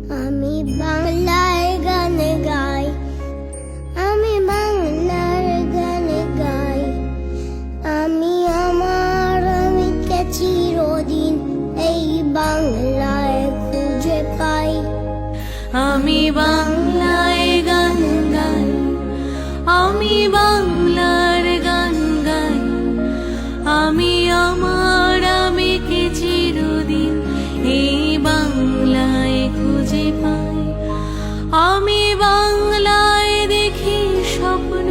আমি বাংলায় গান গাই, আমি বাংলার গান গাই। আমি আমার আমিকে চিরদিন এই বাংলায় খুঁজে পাই। আমি বাংলায় গান গাই, আমি বাংলার গান গাই। আমি আমার আমিকে চিরদিন এই বাংলায় খুঁজে পাই। আমি বাংলায় দেখি স্বপ্ন,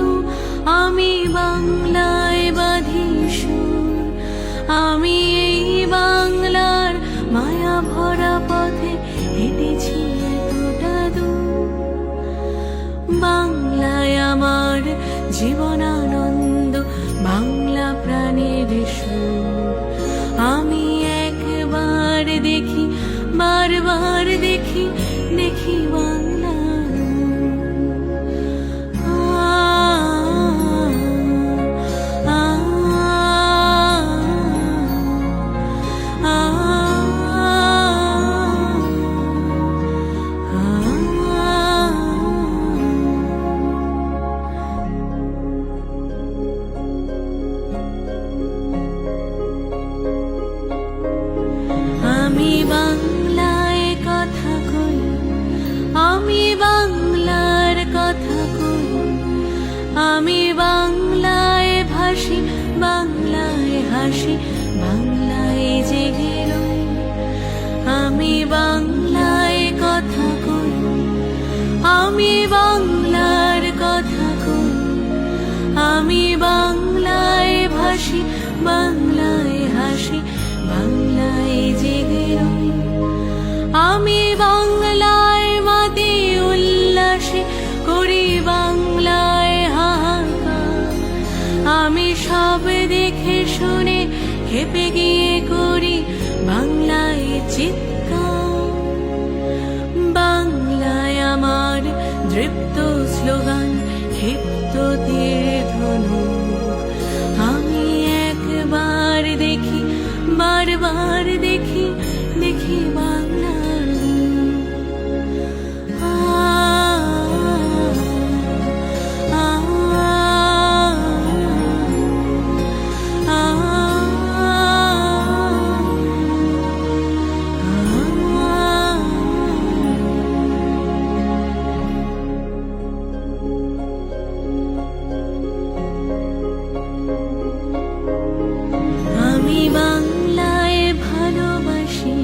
আমি বাংলায় বাঁধি সুর। আমি এই বাংলার মায়া ভরা পথে হেঁটেছি এতটা দূর। বাংলায় আমার জীবনানন্দ, বাংলা প্রাণের সুর। আমি একবার দেখি, বারবার দেখি, দেখি বাংলার আমি বাংলায় কথা কই, আমি বাংলার কথা কই। আমি বাংলায় ভাসি, বাংলায় হাসি, বাংলায় জেগে রই। আমি বাংলায় কথা কই, আমি বাংলার কথা কই। আমি বাংলায় ভাসি, বাংলায় হাসি, বাংলায় জেগে রই। আমি বাংলায় মাতি উল্লাসে করি, বাংলায় হাহাকার। আমি সব দেখে শুনে খেপে গিয়ে করি বাংলায় চিৎকার। বাংলায় আমার দৃপ্ত স্লোগান, ক্ষিপ্ত তীর ধনুক। আমি একবার দেখি, বারবার দেখি, দেখি বাংলার আমি বাংলায় ভালোবাসি,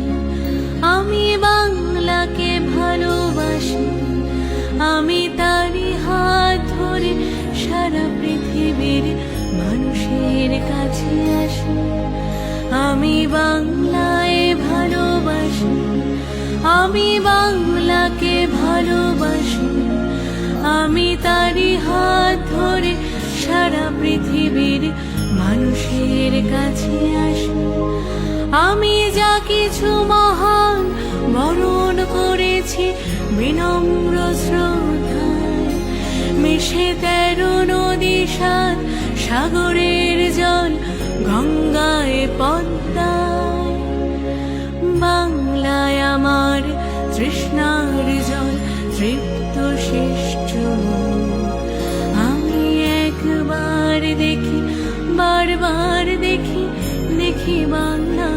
আমি বাংলাকে ভালোবাসি। আমি তারই হাত ধরে সারা পৃথিবীর মানুষের কাছে আসি। আমি বাংলায় ভালোবাসি, আমি বাংলাকে ভালোবাসি। আমি তারই হাত ধরে সারা পৃথিবীর মানুষের কাছে আসি। আমি যা কিছু মহান বরণ করেছি বিনম্র শ্রদ্ধায়। মিশে 13 নদী, 7 সাগরের জল, গঙ্গায় পদ্মায়। বাংলায় আমার তৃষ্ণার জল, তৃপ্ত শ্রেষ্ঠ। আমি একবার দেখি, বারবার দেখি, দেখি বাংলা।